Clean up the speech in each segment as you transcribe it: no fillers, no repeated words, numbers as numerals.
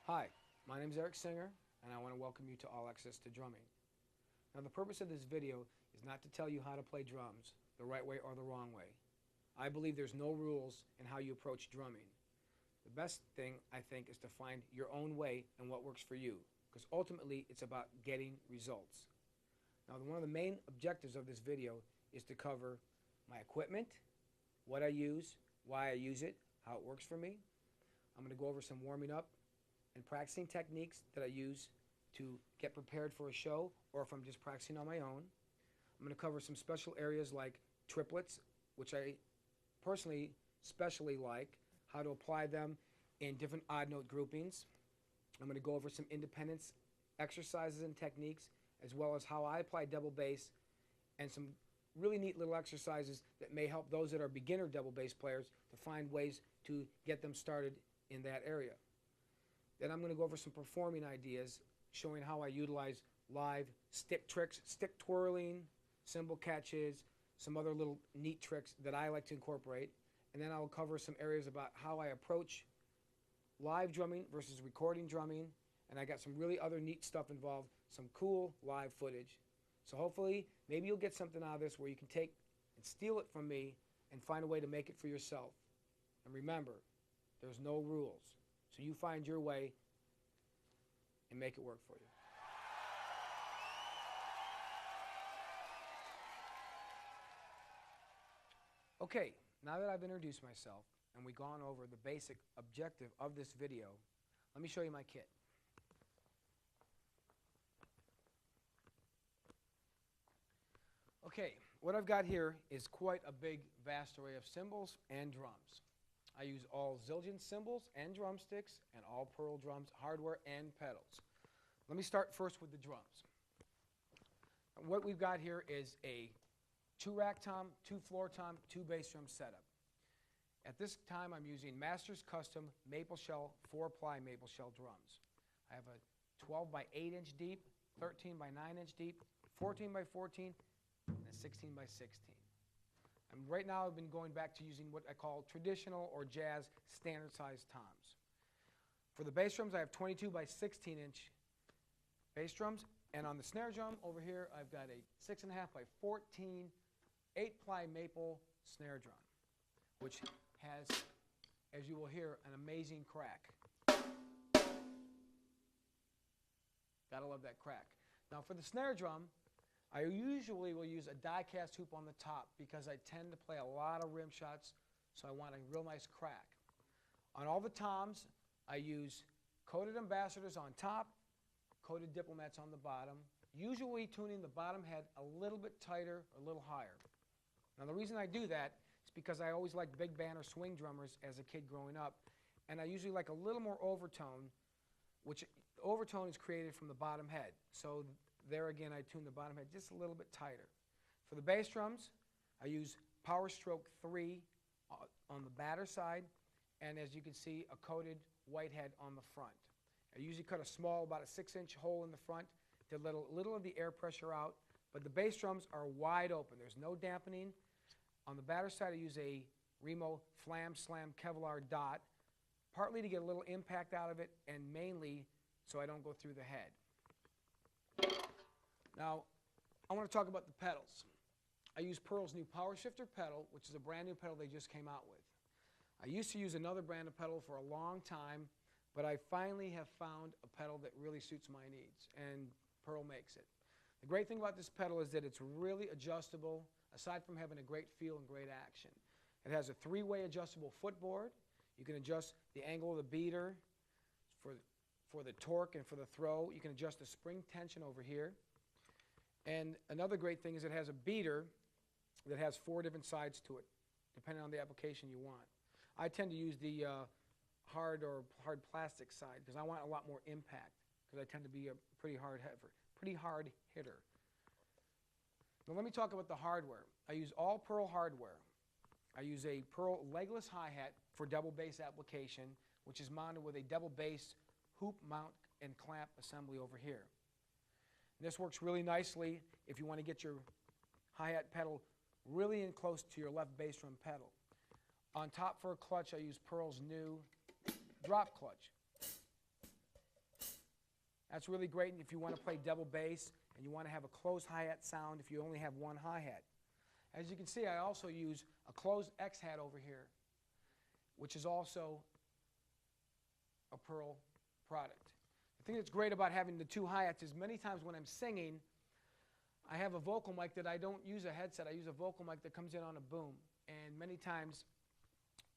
Hi, my name is Eric Singer, and I want to welcome you to All Access to Drumming. Now, the purpose of this video is not to tell you how to play drums the right way or the wrong way. I believe there's no rules in how you approach drumming. The best thing, I think, is to find your own way and what works for you, because ultimately it's about getting results. Now, one of the main objectives of this video is to cover my equipment, what I use, why I use it, how it works for me. I'm going to go over some warming up and practicing techniques that I use to get prepared for a show, or if I'm just practicing on my own. I'm going to cover some special areas like triplets, which I personally especially like, how to apply them in different odd note groupings. I'm going to go over some independence exercises and techniques, as well as how I apply double bass, and some really neat little exercises that may help those that are beginner double bass players to find ways to get them started in that area. Then I'm going to go over some performing ideas, showing how I utilize live stick tricks, stick twirling, cymbal catches, some other little neat tricks that I like to incorporate. And then I'll cover some areas about how I approach live drumming versus recording drumming. And I got some really other neat stuff involved, some cool live footage. So hopefully, maybe you'll get something out of this where you can take and steal it from me and find a way to make it for yourself. And remember, there's no rules. So you find your way and make it work for you. Okay, now that I've introduced myself and we've gone over the basic objective of this video, let me show you my kit. Okay, what I've got here is quite a big, vast array of cymbals and drums. I use all Zildjian cymbals and drumsticks and all Pearl drums, hardware and pedals. Let me start first with the drums. What we've got here is a 2-rack tom, 2-floor tom, 2 bass drum setup. At this time, I'm using Masters Custom maple shell, 4-ply maple shell drums. I have a 12 by 8 inch deep, 13 by 9 inch deep, 14 by 14, and a 16 by 16. And right now I've been going back to using what I call traditional or jazz standard size toms. For the bass drums, I have 22 by 16 inch bass drums, and on the snare drum over here I've got a 6.5 by 14 8-ply maple snare drum, which has, as you will hear, an amazing crack. Gotta love that crack. Now for the snare drum, I usually will use a die-cast hoop on the top because I tend to play a lot of rim shots, so I want a real nice crack. On all the toms, I use coated ambassadors on top, coated diplomats on the bottom, usually tuning the bottom head a little bit tighter or a little higher. Now the reason I do that is because I always liked big band or swing drummers as a kid growing up, and I usually like a little more overtone, which overtone is created from the bottom head. So there again, I tune the bottom head just a little bit tighter. For the bass drums, I use Power Stroke 3 on the batter side, and as you can see, a coated white head on the front. I usually cut a small, about a 6-inch hole in the front to let a little of the air pressure out, but the bass drums are wide open. There's no dampening. On the batter side, I use a Remo Flam Slam Kevlar dot, partly to get a little impact out of it, and mainly so I don't go through the head. Now, I want to talk about the pedals. I use Pearl's new Power Shifter pedal, which is a brand new pedal they just came out with. I used to use another brand of pedal for a long time, but I finally have found a pedal that really suits my needs, and Pearl makes it. The great thing about this pedal is that it's really adjustable, aside from having a great feel and great action. It has a 3-way adjustable footboard. You can adjust the angle of the beater for the torque and for the throw. You can adjust the spring tension over here. And another great thing is it has a beater that has 4 different sides to it, depending on the application you want. I tend to use the hard plastic side because I want a lot more impact, because I tend to be a pretty hard hitter. Now let me talk about the hardware. I use all Pearl hardware. I use a Pearl legless hi-hat for double bass application, which is mounted with a double bass hoop mount and clamp assembly over here. And this works really nicely if you want to get your hi-hat pedal really in close to your left bass drum pedal. On top for a clutch, I use Pearl's new drop clutch. That's really great if you want to play double bass and you want to have a closed hi-hat sound if you only have one hi-hat. As you can see, I also use a closed X-hat over here, which is also a Pearl product. The thing that's great about having the two hi-hats is many times when I'm singing, I have a vocal mic that I don't use a headset. I use a vocal mic that comes in on a boom. And many times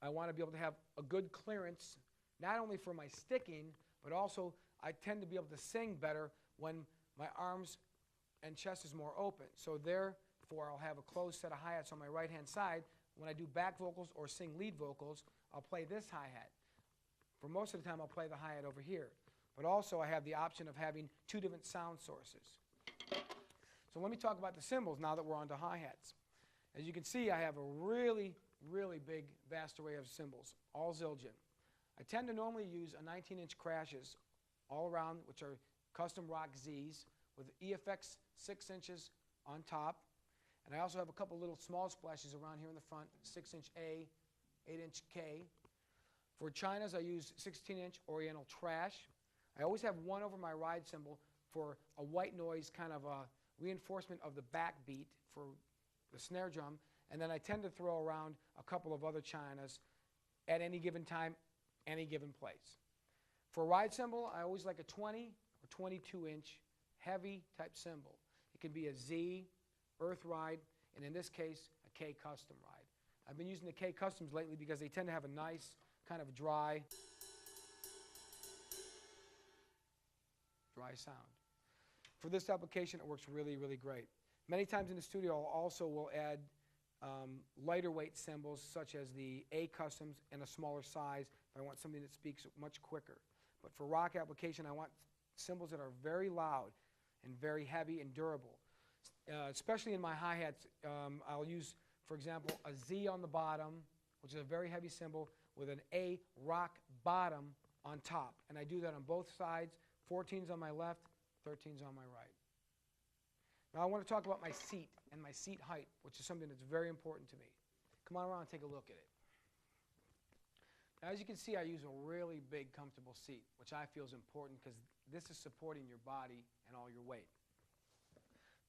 I want to be able to have a good clearance, not only for my sticking, but also I tend to be able to sing better when my arms and chest is more open. So therefore, I'll have a closed set of hi-hats on my right-hand side. When I do back vocals or sing lead vocals, I'll play this hi-hat. For most of the time, I'll play the hi-hat over here. But also, I have the option of having two different sound sources. So let me talk about the cymbals now that we're on to hi-hats. As you can see, I have a really, really big, vast array of cymbals, all Zildjian. I tend to normally use a 19-inch Crashes all around, which are custom rock Zs, with EFX 6 inches on top. And I also have a couple little small splashes around here in the front, 6-inch A, 8-inch K. For Chinas, I use 16-inch Oriental Trash. I always have one over my ride cymbal for a white noise kind of a reinforcement of the backbeat for the snare drum. And then I tend to throw around a couple of other Chinas at any given time, any given place. For a ride cymbal, I always like a 20 or 22-inch heavy type cymbal. It can be a Z, Earth Ride, and in this case, a K Custom Ride. I've been using the K Customs lately because they tend to have a nice kind of dry sound. For this application, it works really, really great. Many times in the studio, I also will add lighter weight cymbals such as the A Customs and a smaller size if I want something that speaks much quicker. But for rock application, I want cymbals that are very loud and very heavy and durable. Especially in my hi-hats, I'll use, for example, a Z on the bottom, which is a very heavy cymbal, with an A rock bottom on top. And I do that on both sides, 14s on my left, 13s on my right. Now I want to talk about my seat and my seat height, which is something that's very important to me. Come on around and take a look at it. Now, as you can see, I use a really big, comfortable seat, which I feel is important because this is supporting your body and all your weight.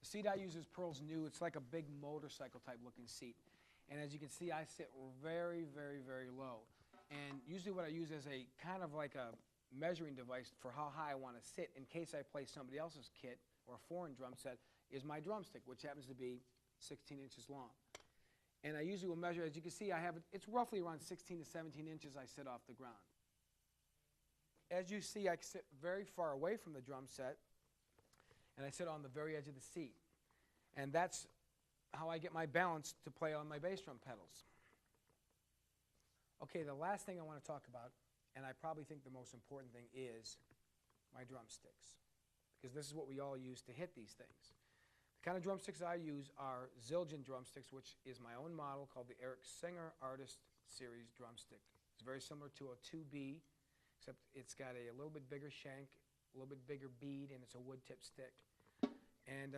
The seat I use is Pearl's new. It's like a big motorcycle type looking seat. And as you can see, I sit very, very, very low. And usually what I use as a kind of like a measuring device for how high I want to sit in case I play somebody else's kit or a foreign drum set is my drumstick, which happens to be 16 inches long. And I usually will measure, as you can see, I have it's roughly around 16 to 17 inches I sit off the ground. As you see, I sit very far away from the drum set, and I sit on the very edge of the seat. And that's how I get my balance to play on my bass drum pedals. Okay, the last thing I want to talk about, and I probably think the most important thing, is my drumsticks, because this is what we all use to hit these things. The kind of drumsticks I use are Zildjian drumsticks, which is my own model called the Eric Singer Artist Series drumstick. It's very similar to a 2B, except it's got a little bit bigger shank, a little bit bigger bead, and it's a wood tip stick. And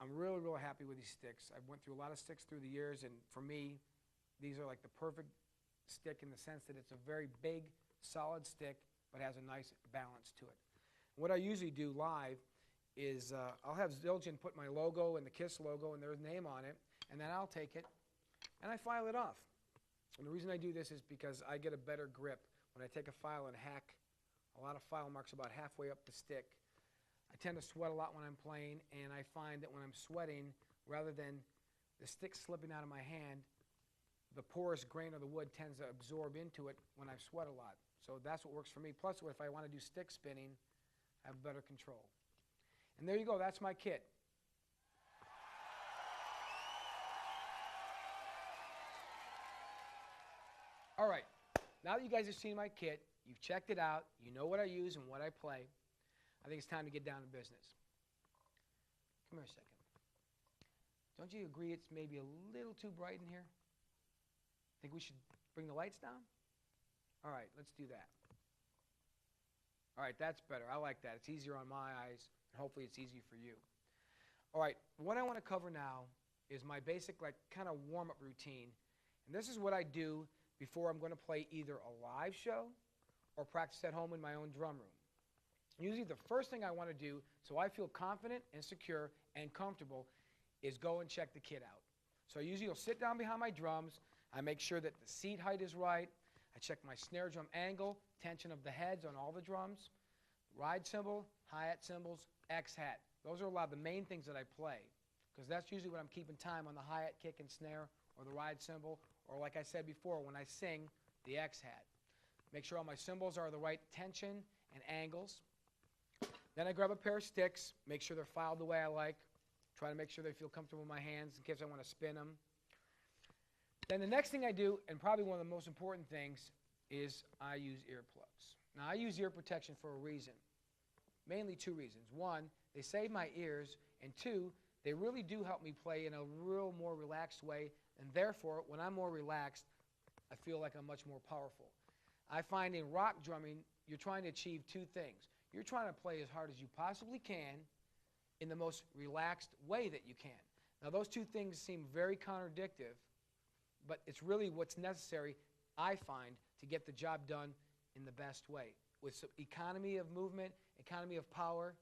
I'm really, really happy with these sticks. I've went through a lot of sticks through the years, and for me, these are like the perfect stick in the sense that it's a very big, solid stick, but has a nice balance to it. What I usually do live is I'll have Zildjian put my logo and the KISS logo and their name on it, and then I'll take it and I file it off. And the reason I do this is because I get a better grip when I take a file and hack a lot of file marks about halfway up the stick. I tend to sweat a lot when I'm playing, and I find that when I'm sweating, rather than the stick slipping out of my hand, the porous grain of the wood tends to absorb into it when I sweat a lot. So that's what works for me. Plus, if I want to do stick spinning, I have better control. And there you go. That's my kit. All right. Now that you guys have seen my kit, you've checked it out, you know what I use and what I play, I think it's time to get down to business. Come here a second. Don't you agree it's maybe a little too bright in here? Think we should bring the lights down? All right, let's do that. All right, that's better. I like that. It's easier on my eyes, and hopefully it's easy for you. All right, what I want to cover now is my basic kind of warm-up routine. And this is what I do before I'm going to play either a live show or practice at home in my own drum room. usually the first thing I want to do so I feel confident and secure and comfortable is go and check the kit out. So I usually will sit down behind my drums. I make sure that the seat height is right. I check my snare drum angle, tension of the heads on all the drums, ride cymbal, hi-hat cymbals, X-hat. Those are a lot of the main things that I play because that's usually when I'm keeping time on the hi-hat, kick, and snare or the ride cymbal, or like I said before, when I sing, the X-hat. Make sure all my cymbals are the right tension and angles. Then I grab a pair of sticks, make sure they're filed the way I like, try to make sure they feel comfortable in my hands in case I want to spin them. Then the next thing I do, and probably one of the most important things, is I use earplugs. Now I use ear protection for a reason, mainly two reasons. One, they save my ears, and two, they really do help me play in a real more relaxed way, and therefore, when I'm more relaxed, I feel like I'm much more powerful. I find in rock drumming, you're trying to achieve two things. You're trying to play as hard as you possibly can in the most relaxed way that you can. Now, those two things seem very contradictory, but it's really what's necessary, I find, to get the job done in the best way. With some economy of movement, economy of power,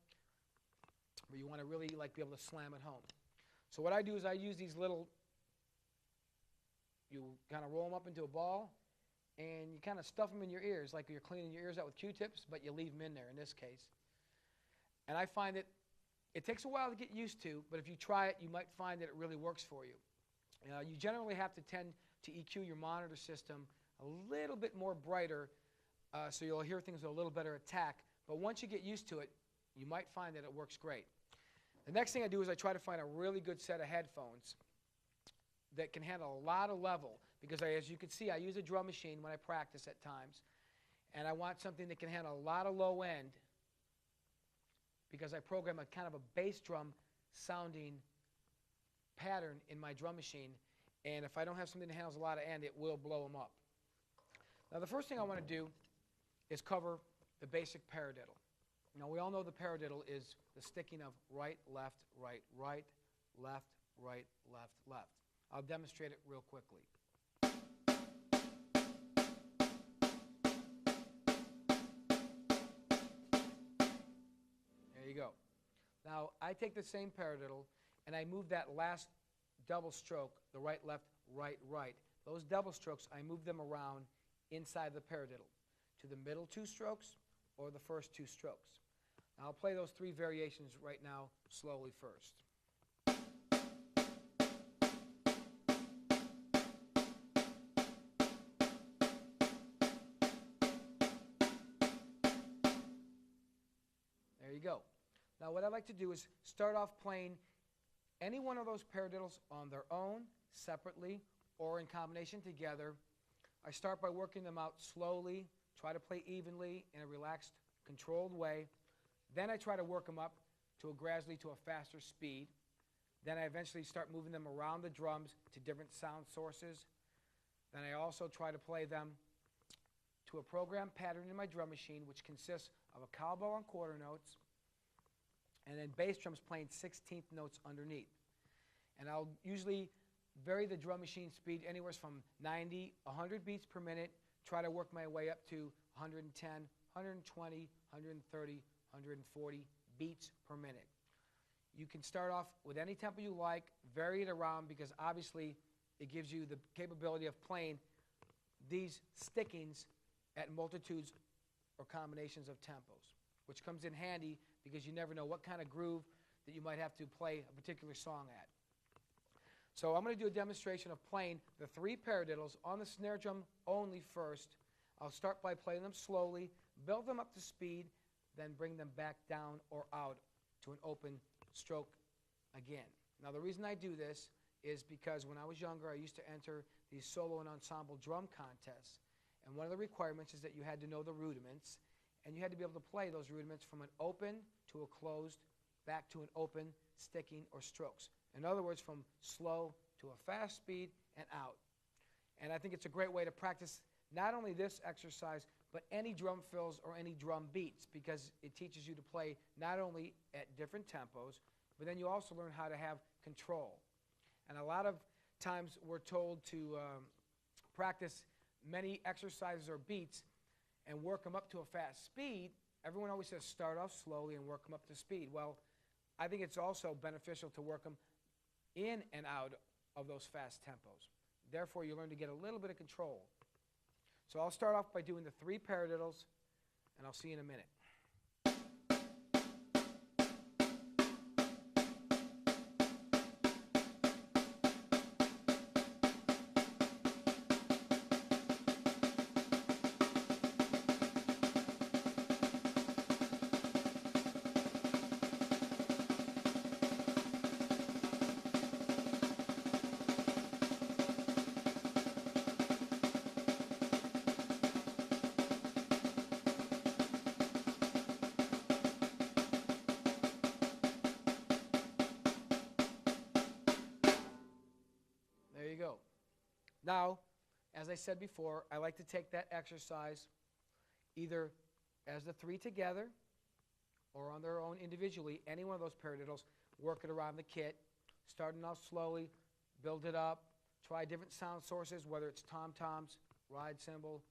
where you want to really be able to slam it home. So what I do is I use these little, you kind of roll them up into a ball, and you kind of stuff them in your ears like you're cleaning your ears out with Q-tips, but you leave them in there in this case. And I find that it takes a while to get used to, but if you try it, you might find that it really works for you. You generally have to tend to EQ your monitor system a little bit more brighter so you'll hear things with a little better attack. But once you get used to it, you might find that it works great. The next thing I do is I try to find a really good set of headphones that can handle a lot of level because as you can see, I use a drum machine when I practice at times, and I want something that can handle a lot of low end because I program a kind of a bass drum sounding pattern in my drum machine, and if I don't have something that handles a lot of end, it will blow them up. Now the first thing I want to do is cover the basic paradiddle. Now we all know the paradiddle is the sticking of right, left, right, right, left, right, left, left. I'll demonstrate it real quickly. There you go. Now I take the same paradiddle and I move that last double stroke, the right, left, right, right. Those double strokes, I move them around inside the paradiddle to the middle two strokes or the first two strokes. Now I'll play those three variations right now slowly first. There you go. Now what I like to do is start off playing any one of those paradiddles on their own, separately, or in combination together. I start by working them out slowly, try to play evenly in a relaxed, controlled way. Then I try to work them up gradually to a faster speed. Then I eventually start moving them around the drums to different sound sources. Then I also try to play them to a program pattern in my drum machine, which consists of a cowbell on quarter notes, and then bass drums playing 16th notes underneath. And I'll usually vary the drum machine speed anywhere from 90, 100 beats per minute, try to work my way up to 110, 120, 130, 140 beats per minute. You can start off with any tempo you like, vary it around because obviously it gives you the capability of playing these stickings at multitudes or combinations of tempos, which comes in handy because you never know what kind of groove that you might have to play a particular song at. So I'm going to do a demonstration of playing the three paradiddles on the snare drum only first. I'll start by playing them slowly, build them up to speed, then bring them back down or out to an open stroke again. Now the reason I do this is because when I was younger I used to enter these solo and ensemble drum contests, and one of the requirements is that you had to know the rudiments, and you had to be able to play those rudiments from an open to a closed, back to an open, sticking, or strokes. In other words, from slow to a fast speed and out. And I think it's a great way to practice not only this exercise, but any drum fills or any drum beats, because it teaches you to play not only at different tempos, but then you also learn how to have control. And a lot of times we're told to practice many exercises or beats and work them up to a fast speed, Everyone always says start off slowly and work them up to speed. Well, I think it's also beneficial to work them in and out of those fast tempos. Therefore, you learn to get a little bit of control. So I'll start off by doing the 3 paradiddles, and I'll see you in a minute. There you go. Now, as I said before, I like to take that exercise either as the 3 together or on their own individually, any one of those paradiddles, work it around the kit, starting off slowly, build it up, try different sound sources, whether it's tom-toms, ride cymbal,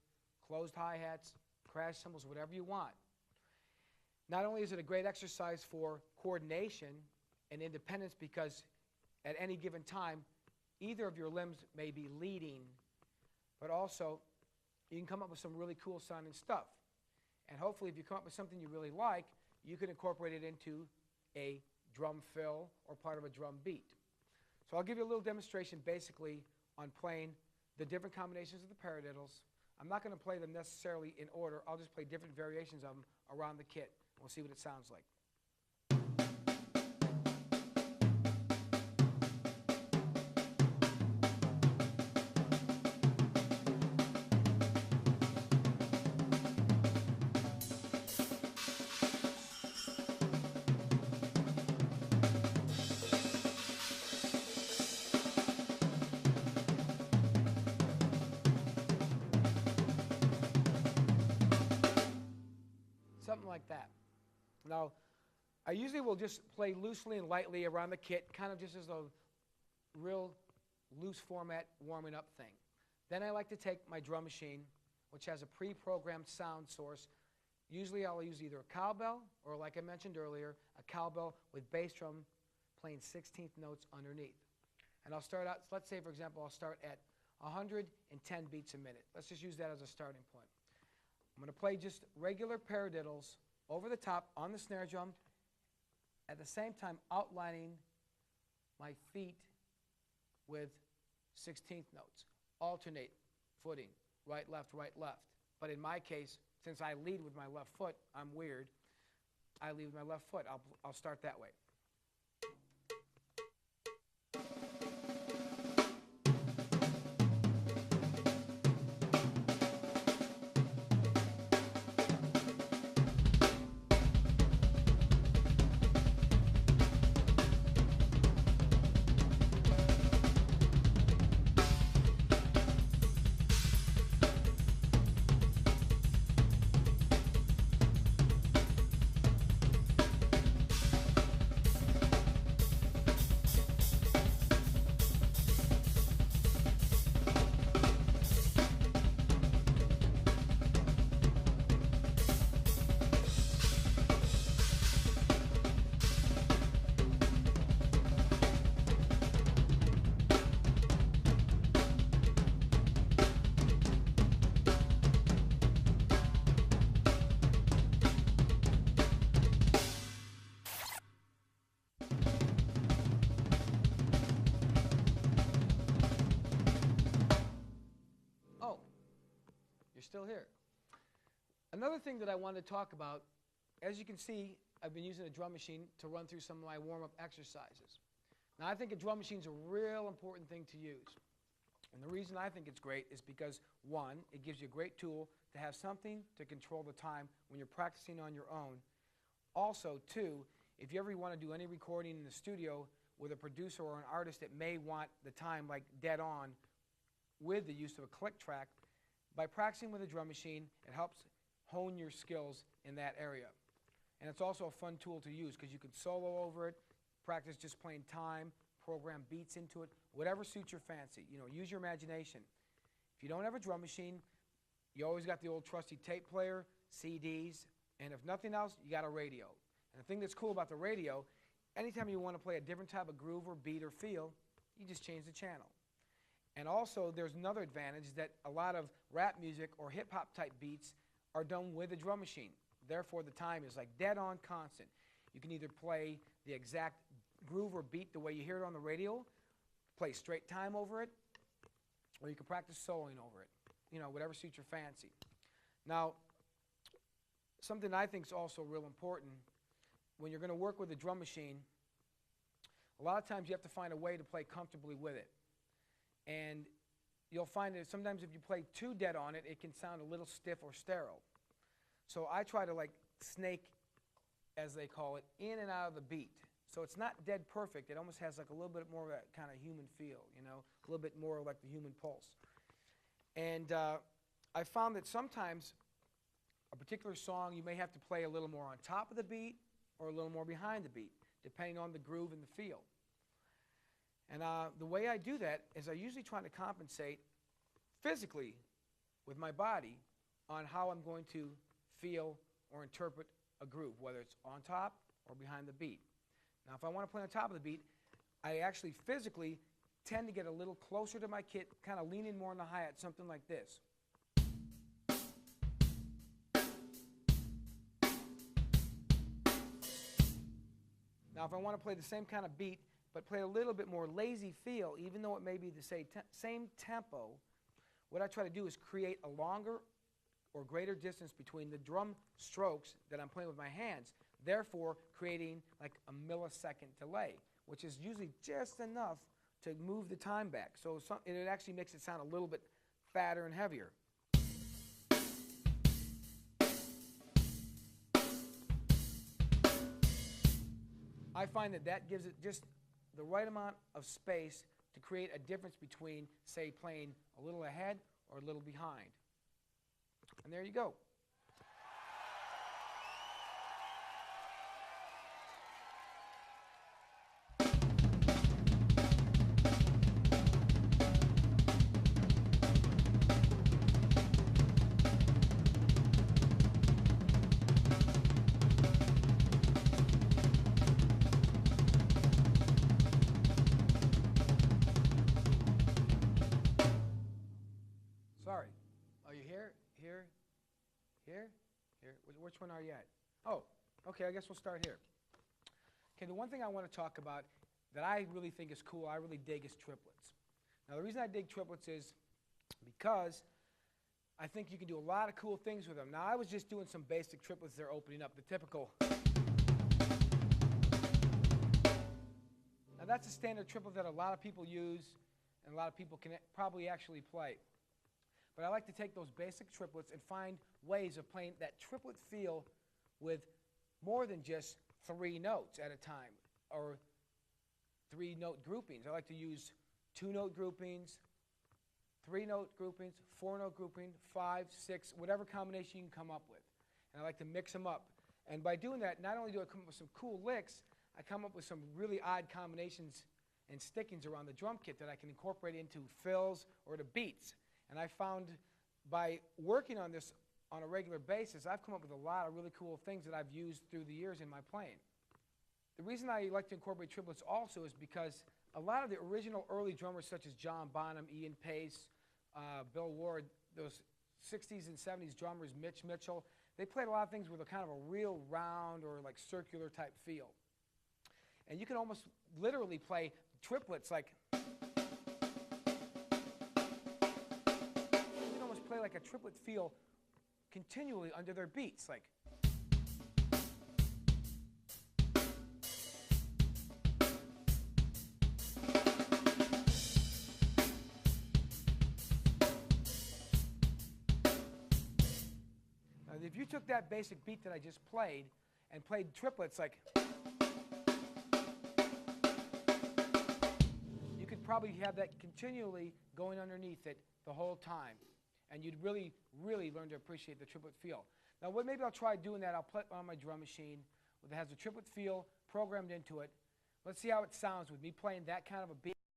closed hi-hats, crash cymbals, whatever you want. Not only is it a great exercise for coordination and independence because at any given time, either of your limbs may be leading, but also you can come up with some really cool sounding stuff. And hopefully if you come up with something you really like, you can incorporate it into a drum fill or part of a drum beat. So I'll give you a little demonstration basically on playing the different combinations of the paradiddles. I'm not going to play them necessarily in order. I'll just play different variations of them around the kit. We'll see what it sounds like. Something like that. Now, I usually will just play loosely and lightly around the kit, kind of just as a real loose format warming up thing. Then I like to take my drum machine, which has a pre-programmed sound source. Usually I'll use either a cowbell or, like I mentioned earlier, a cowbell with bass drum playing 16th notes underneath. And I'll start out, let's say for example, I'll start at 110 beats a minute. Let's just use that as a starting point. I'm going to play just regular paradiddles over the top on the snare drum, at the same time outlining my feet with 16th notes. Alternate footing, right, left, right, left. But in my case, since I lead with my left foot, I'm weird, I lead with my left foot. I'll start that way. Still here. Another thing that I wanted to talk about, as you can see, I've been using a drum machine to run through some of my warm-up exercises. Now, I think a drum machine is a real important thing to use. And the reason I think it's great is because, one, it gives you a great tool to have something to control the time when you're practicing on your own. Also, two, if you ever want to do any recording in the studio with a producer or an artist that may want the time like dead on with the use of a click track, by practicing with a drum machine, it helps hone your skills in that area. And it's also a fun tool to use because you can solo over it, practice just playing time, program beats into it, whatever suits your fancy. You know, use your imagination. If you don't have a drum machine, you always got the old trusty tape player, CDs, And if nothing else, you got a radio. And the thing that's cool about the radio, anytime you want to play a different type of groove or beat or feel, you just change the channel. And also, there's another advantage that a lot of rap music or hip-hop type beats are done with a drum machine. Therefore, the time is like dead on constant. You can either play the exact groove or beat the way you hear it on the radio, play straight time over it, or you can practice soloing over it. You know, whatever suits your fancy. Now, something I think is also real important, when you're going to work with a drum machine, a lot of times you have to find a way to play comfortably with it. And you'll find that sometimes if you play too dead on it, it can sound a little stiff or sterile. So I try to like snake, as they call it, in and out of the beat. So it's not dead perfect. It almost has like a little bit more of that kind of human feel, you know, a little bit more like the human pulse. And I found that sometimes a particular song you may have to play a little more on top of the beat or a little more behind the beat, depending on the groove and the feel. And the way I do that is I usually try to compensate physically with my body on how I'm going to feel or interpret a groove, whether it's on top or behind the beat. Now, if I want to play on top of the beat, I actually physically tend to get a little closer to my kit, kind of leaning more on the hi-hat, something like this. Now, if I want to play the same kind of beat, but play a little bit more lazy feel, even though it may be the same tempo, what I try to do is create a longer or greater distance between the drum strokes that I'm playing with my hands, therefore creating like a millisecond delay, which is usually just enough to move the time back. So it actually makes it sound a little bit fatter and heavier. I find that that gives it just the right amount of space to create a difference between, say, playing a little ahead or a little behind. And there you go. Sorry. Are you here? Here? Here? Here? Which one are you at? Oh, okay, I guess we'll start here. Okay, the one thing I want to talk about that I really think is cool, I really dig, is triplets. Now, the reason I dig triplets is because I think you can do a lot of cool things with them. Now, I was just doing some basic triplets they're opening up, the typical. Now, that's a standard triplet that a lot of people use and a lot of people can probably actually play. But I like to take those basic triplets and find ways of playing that triplet feel with more than just 3 notes at a time or 3-note groupings. I like to use 2-note groupings, 3-note groupings, 4-note grouping, 5, 6, whatever combination you can come up with. And I like to mix them up. And by doing that, not only do I come up with some cool licks, I come up with some really odd combinations and stickings around the drum kit that I can incorporate into fills or to beats. And I found by working on this on a regular basis, I've come up with a lot of really cool things that I've used through the years in my playing. The reason I like to incorporate triplets also is because a lot of the original early drummers such as John Bonham, Ian Pace, Bill Ward, those 60s and 70s drummers, Mitch Mitchell, they played a lot of things with a kind of a real round or like circular type feel. And you can almost literally play triplets like play like a triplet feel continually under their beats, like. Now, if you took that basic beat that I just played and played triplets like, you could probably have that continually going underneath it the whole time. And you'd really, really learn to appreciate the triplet feel. Now, maybe I'll try doing that. I'll put on my drum machine that has a triplet feel programmed into it. Let's see how it sounds with me playing that kind of a beat.